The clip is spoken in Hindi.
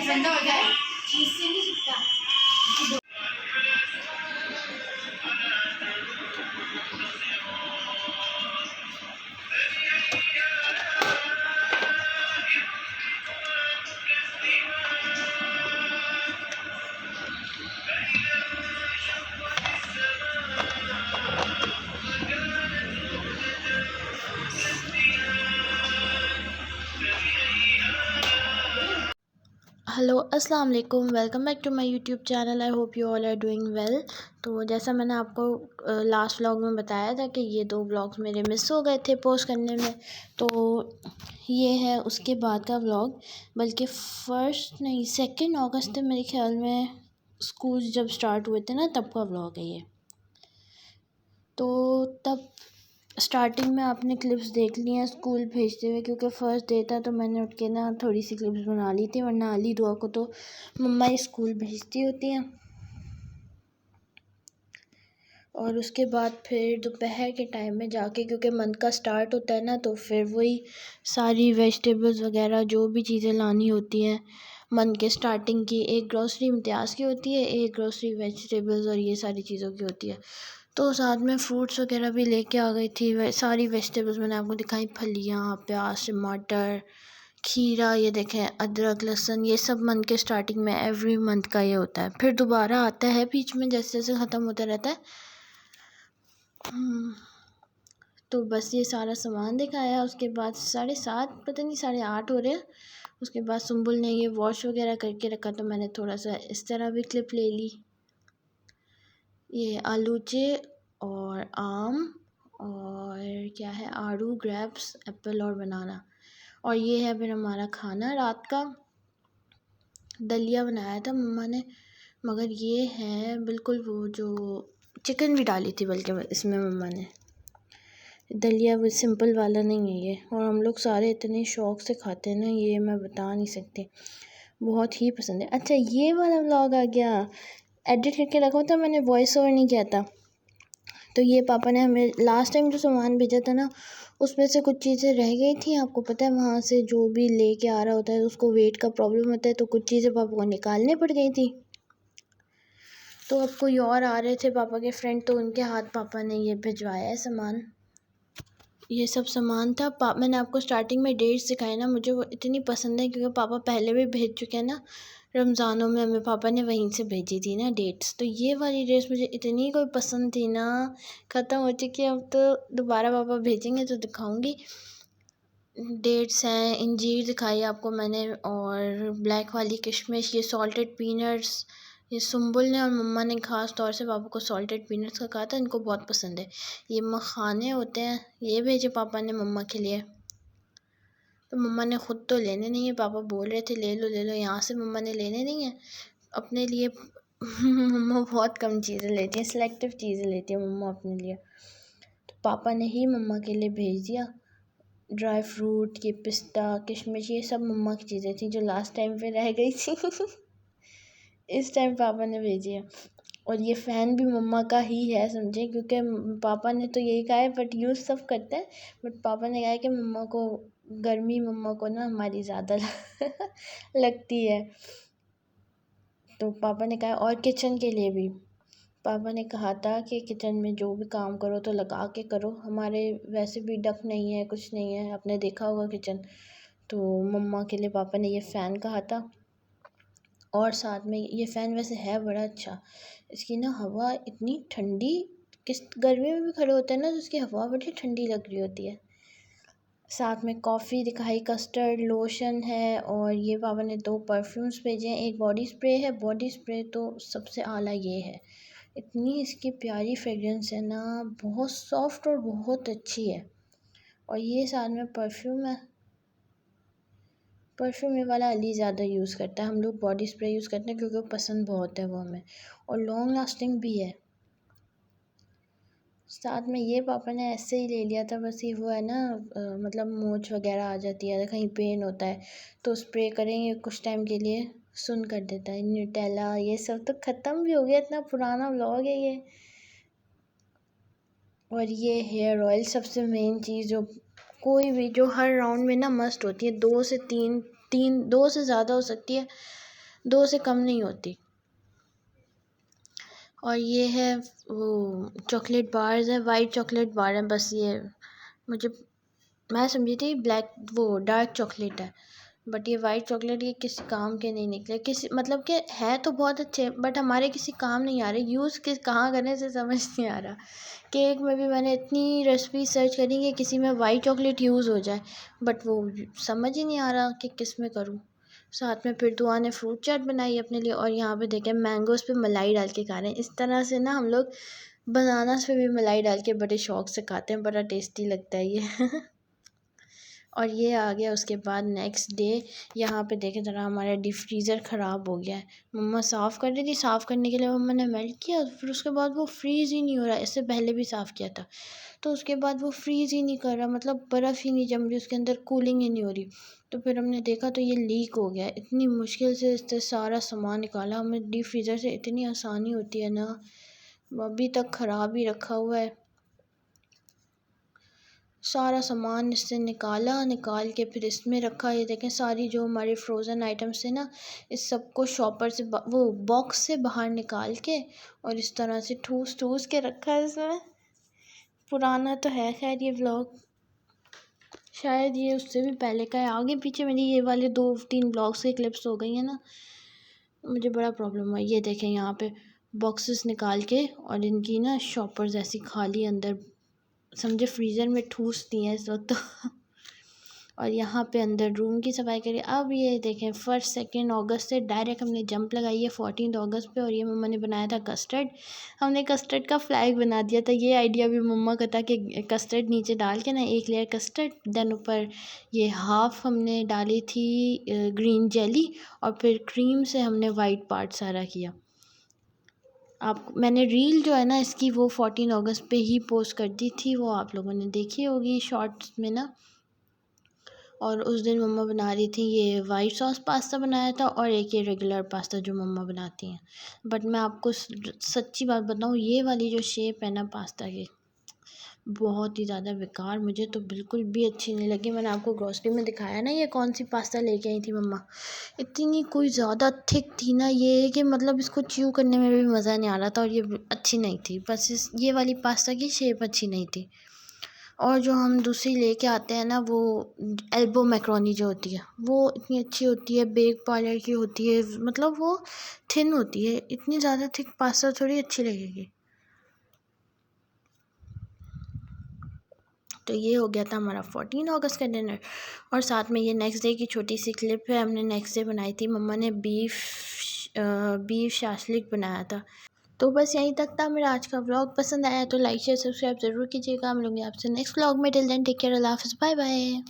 ठंडा हो जाए, इससे नहीं चिपका। हेलो अस्सलाम वालेकुम, welcome back to my YouTube channel. I hope you all are doing well. तो जैसा मैंने आपको लास्ट व्लॉग में बताया था कि ये 2 व्लॉग्स मेरे मिस हो गए थे पोस्ट करने में, तो ये है उसके बाद का व्लॉग। बल्कि फर्स्ट नहीं, 2 अगस्त मेरे ख्याल में स्कूल जब स्टार्ट हुए थे ना, तब का व्लॉग है ये। तो तब स्टार्टिंग में आपने क्लिप्स देख ली हैं स्कूल भेजते हुए, क्योंकि फ़र्स्ट डे था तो मैंने उठ के ना थोड़ी सी क्लिप्स बना ली थी, वरना अली दुआ को तो मम्मा ही स्कूल भेजती होती हैं। और उसके बाद फिर दोपहर के टाइम में जाके, क्योंकि मंथ का स्टार्ट होता है ना, तो फिर वही सारी वेजिटेबल्स वगैरह जो भी चीज़ें लानी होती हैं मंथ के स्टार्टिंग की, एक ग्रोसरी इम्तियाज़ की होती है, एक ग्रोसरी वेजिटेबल्स और ये सारी चीज़ों की होती है। तो साथ में फ्रूट्स वगैरह भी लेके आ गई थी। सारी वेजिटेबल्स मैंने आपको दिखाई, फलियाँ, प्याज, टमाटर, खीरा, ये देखें, अदरक, लहसुन, ये सब मंथ के स्टार्टिंग में एवरी मंथ का ये होता है। फिर दोबारा आता है बीच में, जैसे जैसे ख़त्म होता रहता है। तो बस ये सारा सामान दिखाया। उसके बाद 7:30, पता नहीं 8:30 हो रहे हैं। उसके बाद सुम्बुल ने ये वॉश वगैरह करके रखा, तो मैंने थोड़ा सा इस तरह भी क्लिप ले ली। ये आलूचे और आम और क्या है, आड़ू, ग्रेप्स, एप्पल और बनाना। और ये है फिर हमारा खाना रात का। दलिया बनाया था मम्मा ने, मगर ये है बिल्कुल वो जो चिकन भी डाली थी बल्कि इसमें मम्मा ने। दलिया वो सिंपल वाला नहीं है ये, और हम लोग सारे इतने शौक़ से खाते हैं ना, ये मैं बता नहीं सकती, बहुत ही पसंद है। अच्छा, ये वाला व्लॉग आ गया, एडिट करके रखा था मैंने, वॉइस ओवर नहीं किया था। तो ये पापा ने हमें लास्ट टाइम जो सामान भेजा था ना, उसमें से कुछ चीज़ें रह गई थी। आपको पता है, वहाँ से जो भी लेके आ रहा होता है उसको वेट का प्रॉब्लम होता है, तो कुछ चीज़ें पापा को निकालने पड़ गई थी। तो अब कोई और आ रहे थे पापा के फ्रेंड, तो उनके हाथ पापा ने ये भिजवाया है सामान। ये सब सामान था। मैंने आपको स्टार्टिंग में डेट्स दिखाई ना, मुझे वो इतनी पसंद है क्योंकि पापा पहले भी भेज चुके हैं ना, रमज़ानों में हमें पापा ने वहीं से भेजी थी ना डेट्स। तो ये वाली डेट्स मुझे इतनी कोई पसंद थी ना, ख़त्म हो चुकी है। अब तो दोबारा पापा भेजेंगे तो दिखाऊंगी। डेट्स हैं, इंजीर दिखाई आपको मैंने, और ब्लैक वाली किशमिश, ये सॉल्टेड पीनट्स। ये सुम्बुल ने और मम्मा ने ख़ास तौर से पापा को सॉल्टेड पीनट्स का कहा था, इनको बहुत पसंद है। ये मखाने होते हैं, ये भेजे पापा ने मम्मा के लिए। तो मम्मा ने ख़ुद तो लेने नहीं है, पापा बोल रहे थे ले लो ले लो, यहाँ से मम्मा ने लेने नहीं है अपने लिए। मम्मा बहुत कम चीज़ें लेती हैं, सिलेक्टिव चीज़ें लेती हैं मम्मा अपने लिए। तो पापा ने ही मम्मा के लिए भेज दिया। ड्राई फ्रूट, ये पिस्ता, किशमिश, ये सब मम्मा की चीज़ें थी जो लास्ट टाइम पे रह गई थी। इस टाइम पापा ने भेजी है। और ये फ़ैन भी मम्मा का ही है समझे, क्योंकि पापा ने तो यही कहा है, बट यूज़ सब करते हैं, बट पापा ने कहा है कि मम्मा को गर्मी, मम्मा को ना हमारी ज़्यादा लगती है। तो पापा ने कहा, और किचन के लिए भी पापा ने कहा था कि किचन में जो भी काम करो तो लगा के करो, हमारे वैसे भी डक नहीं है, कुछ नहीं है, आपने देखा होगा किचन। तो मम्मा के लिए पापा ने ये फ़ैन कहा था। और साथ में ये फ़ैन वैसे है बड़ा अच्छा, इसकी ना हवा इतनी ठंडी, किस गर्मी में भी खड़े होते हैं ना तो उसकी हवा बड़ी ठंडी लग रही होती है। साथ में कॉफ़ी दिखाई, कस्टर्ड, लोशन है, और ये पापा ने 2 परफ्यूम्स भेजे हैं, एक बॉडी स्प्रे है। बॉडी स्प्रे तो सबसे आला ये है, इतनी इसकी प्यारी फ्रेगरेंस है ना, बहुत सॉफ्ट और बहुत अच्छी है। और ये साथ में परफ्यूम है, परफ्यूम ये वाला अली ज़्यादा यूज़ करता है, हम लोग बॉडी स्प्रे यूज़ करते हैं क्योंकि पसंद बहुत है वो हमें, और लॉन्ग लास्टिंग भी है। साथ में ये पापा ने ऐसे ही ले लिया था, बस ये वो है ना, मतलब मोच वगैरह आ जाती है, कहीं पेन होता है तो स्प्रे करेंगे कुछ टाइम के लिए, सुन कर देता है। न्यूटेला ये सब तो ख़त्म भी हो गया, इतना पुराना व्लॉग है ये। और ये हेयर ऑयल, सबसे मेन चीज़ जो कोई भी जो हर राउंड में ना मस्ट होती है, 2 से 3, 2 से ज़्यादा हो सकती है, 2 से कम नहीं होती। और ये है वो चॉकलेट बार्स है, वाइट चॉकलेट बार है। बस ये मुझे, मैं समझी थी ब्लैक वो डार्क चॉकलेट है, बट ये वाइट चॉकलेट ये किसी काम के नहीं निकले। किसी मतलब कि है तो बहुत अच्छे, बट हमारे किसी काम नहीं आ रहे। यूज़ किस कहाँ करने से समझ नहीं आ रहा। केक में भी मैंने इतनी रेसिपी सर्च करी कि किसी में वाइट चॉकलेट यूज़ हो जाए, बट वो समझ ही नहीं आ रहा कि किस में करूँ। साथ में फिर दुआ ने फ्रूट चाट बनाई अपने लिए, और यहाँ पे देखें मैंगोज़ पे मलाई डाल के खा रहे हैं। इस तरह से ना हम लोग बनानास पे भी मलाई डाल के बड़े शौक़ से खाते हैं, बड़ा टेस्टी लगता है ये और ये आ गया उसके बाद नेक्स्ट डे। यहाँ पे देखें ज़रा, हमारा डीप फ्रीज़र ख़राब हो गया है। मम्मा साफ़ कर रही थी, साफ़ करने के लिए मम्मा ने मेल्ट किया, फिर उसके बाद वो फ्रीज़ ही नहीं हो रहा। इससे पहले भी साफ़ किया था, तो उसके बाद वो फ्रीज़ ही नहीं कर रहा, मतलब बर्फ़ ही नहीं जम रही, उसके अंदर कूलिंग ही नहीं हो रही। तो फिर हमने देखा तो ये लीक हो गया। इतनी मुश्किल से इससे सारा सामान निकाला। हमें डीप फ्रीज़र से इतनी आसानी होती है ना, अभी तक ख़राब ही रखा हुआ है। सारा सामान इससे निकाल के फिर इसमें रखा। ये देखें सारी जो हमारी फ्रोज़न आइटम्स थे ना, इस सबको शॉपर से वो बॉक्स से बाहर निकाल के और इस तरह से ठूस के रखा है इसमें। पुराना तो है खैर ये व्लॉग, शायद ये उससे भी पहले का है। आगे पीछे मेरी ये वाले 2-3 व्लॉग्स के क्लिप्स हो गई हैं ना, मुझे बड़ा प्रॉब्लम हुआ। ये देखें यहाँ पे बॉक्सेस निकाल के और इनकी ना शॉपर्स ऐसी खाली अंदर समझे फ्रीज़र में ठूस दी हैं इस वक्त तो और यहाँ पे अंदर रूम की सफाई करी। अब ये देखें 1 अगस्त से डायरेक्ट हमने जंप लगाई है 14 अगस्त पे, और ये मम्मा ने बनाया था कस्टर्ड। हमने कस्टर्ड का फ्लैग बना दिया था। ये आइडिया भी मम्मा का था कि कस्टर्ड नीचे डाल के ना, एक लेयर कस्टर्ड, देन ऊपर ये हाफ़ हमने डाली थी ग्रीन जेली, और फिर क्रीम से हमने वाइट पार्ट सारा किया। मैंने रील जो है ना इसकी वो 14 अगस्त पे ही पोस्ट कर दी थी, वो आप लोगों ने देखी होगी शॉर्ट्स में ना। और उस दिन मम्मा बना रही थी, ये वाइट सॉस पास्ता बनाया था, और एक ये रेगुलर पास्ता जो मम्मा बनाती हैं। बट मैं आपको सच्ची बात बताऊँ, ये वाली जो शेप है ना पास्ता की, बहुत ही ज़्यादा बेकार, मुझे तो बिल्कुल भी अच्छी नहीं लगी। मैंने आपको ग्रॉसरी में दिखाया ना ये कौन सी पास्ता लेके आई थी मम्मा, इतनी कोई ज़्यादा थिक थी ना ये, कि मतलब इसको च्यू करने में भी मज़ा नहीं आ रहा था, और ये अच्छी नहीं थी। बस ये वाली पास्ता की शेप अच्छी नहीं थी। और जो हम दूसरी लेके आते हैं ना, वो एल्बो मैक्रोनी जो होती है, वो इतनी अच्छी होती है, बेक पार्लर की होती है, मतलब वो थिन होती है। इतनी ज़्यादा थिक पास्ता थोड़ी अच्छी लगेगी। तो ये हो गया था हमारा 14 अगस्त का डिनर। और साथ में ये नेक्स्ट डे की छोटी सी क्लिप है, हमने नेक्स्ट डे बनाई थी। मम्मा ने बीफ शाशलिक बनाया था। तो बस यहीं तक था मेरा आज का व्लॉग। पसंद आया तो लाइक शेयर सब्सक्राइब ज़रूर कीजिएगा। हम लोग आपसे नेक्स्ट व्लॉग में, टिल देन टेक केयर, अल्लाह हाफ़िज़, बाय बाय।